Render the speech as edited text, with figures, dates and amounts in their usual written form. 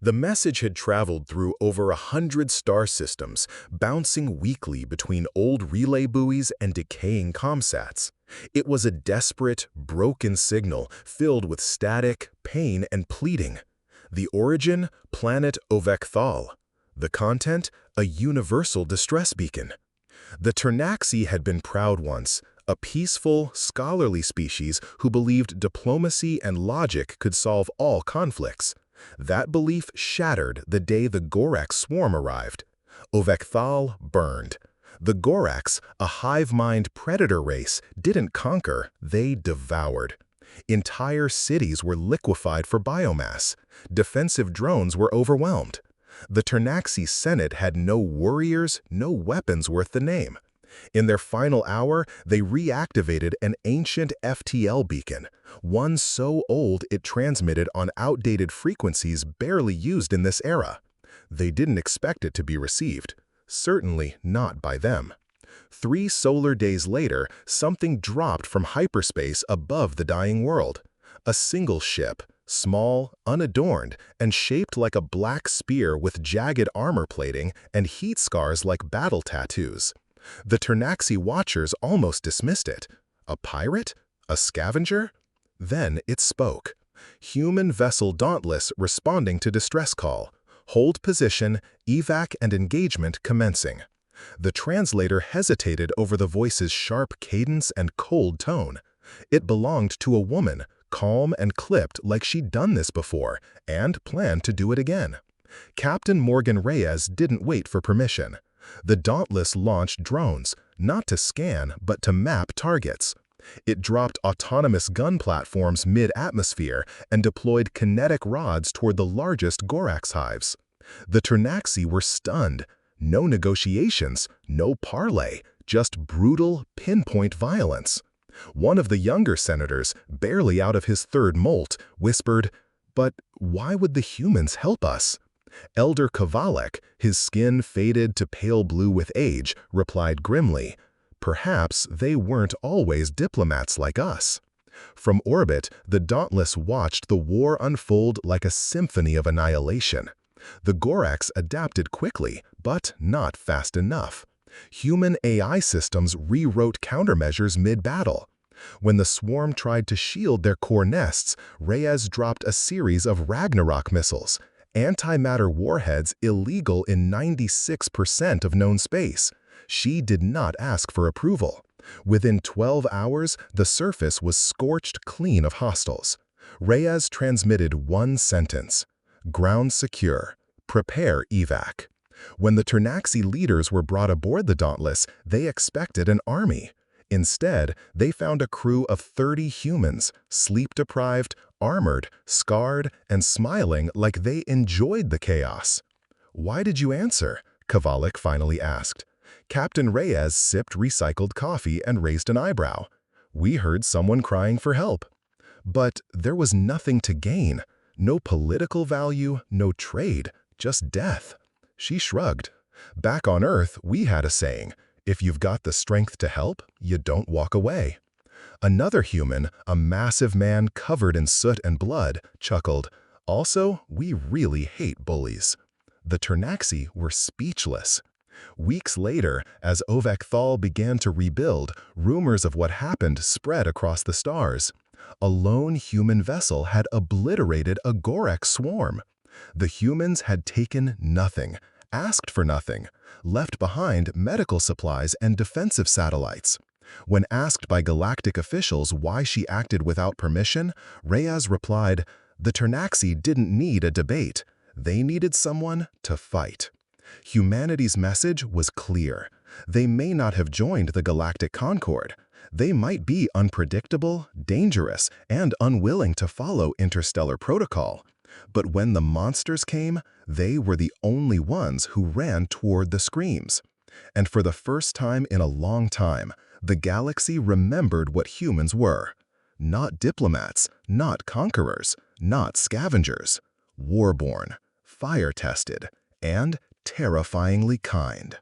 The message had traveled through over 100 star systems, bouncing weekly between old relay buoys and decaying comsats. It was a desperate, broken signal filled with static, pain, and pleading. The origin, planet Ovekthal. The content, a universal distress beacon. The Ternaxi had been proud once, a peaceful, scholarly species who believed diplomacy and logic could solve all conflicts. That belief shattered the day the Gorax swarm arrived. Ovekthal burned. The Gorax, a hive-mind predator race, didn't conquer, they devoured. Entire cities were liquefied for biomass. Defensive drones were overwhelmed. The Ternaxi Senate had no warriors, no weapons worth the name. In their final hour, they reactivated an ancient FTL beacon, one so old it transmitted on outdated frequencies barely used in this era. They didn't expect it to be received, certainly not by them. 3 solar days later, something dropped from hyperspace above the dying world. A single ship, small, unadorned, and shaped like a black spear with jagged armor plating and heat scars like battle tattoos. The Ternaxi watchers almost dismissed it. A pirate? A scavenger? Then it spoke. Human vessel Dauntless responding to distress call. Hold position, evac and engagement commencing. The translator hesitated over the voice's sharp cadence and cold tone. It belonged to a woman, calm and clipped like she'd done this before, and planned to do it again. Captain Morgan Reyes didn't wait for permission. The Dauntless launched drones, not to scan, but to map targets. It dropped autonomous gun platforms mid-atmosphere and deployed kinetic rods toward the largest Gorax hives. The Ternaxi were stunned. No negotiations, no parley, just brutal, pinpoint violence. One of the younger senators, barely out of his third molt, whispered, "But why would the humans help us?" Elder Kavalek, his skin faded to pale blue with age, replied grimly, "Perhaps they weren't always diplomats like us." From orbit, the Dauntless watched the war unfold like a symphony of annihilation. The Gorax adapted quickly, but not fast enough. Human AI systems rewrote countermeasures mid-battle. When the swarm tried to shield their core nests, Reyes dropped a series of Ragnarok missiles, antimatter warheads illegal in 96% of known space. She did not ask for approval. Within 12 hours, the surface was scorched clean of hostiles. Reyes transmitted one sentence: "Ground secure. Prepare evac." When the Ternaxi leaders were brought aboard the Dauntless, they expected an army. Instead, they found a crew of 30 humans, sleep-deprived, armored, scarred, and smiling like they enjoyed the chaos. "Why did you answer?" Kavalek finally asked. Captain Reyes sipped recycled coffee and raised an eyebrow. "We heard someone crying for help." But there was nothing to gain. No political value, no trade, just death. She shrugged. "Back on Earth, we had a saying, if you've got the strength to help, you don't walk away." Another human, a massive man covered in soot and blood, chuckled, "Also, we really hate bullies." The Ternaxi were speechless. Weeks later, as Ovekthal began to rebuild, rumors of what happened spread across the stars. A lone human vessel had obliterated a Gorax swarm. The humans had taken nothing, asked for nothing, left behind medical supplies and defensive satellites. When asked by galactic officials why she acted without permission, Reyes replied, "The Ternaxi didn't need a debate. They needed someone to fight." Humanity's message was clear. They may not have joined the Galactic Concord. They might be unpredictable, dangerous, and unwilling to follow interstellar protocol. But when the monsters came, they were the only ones who ran toward the screams. And for the first time in a long time, the galaxy remembered what humans were. Not diplomats, not conquerors, not scavengers. Warborn, fire-tested, and terrifyingly kind.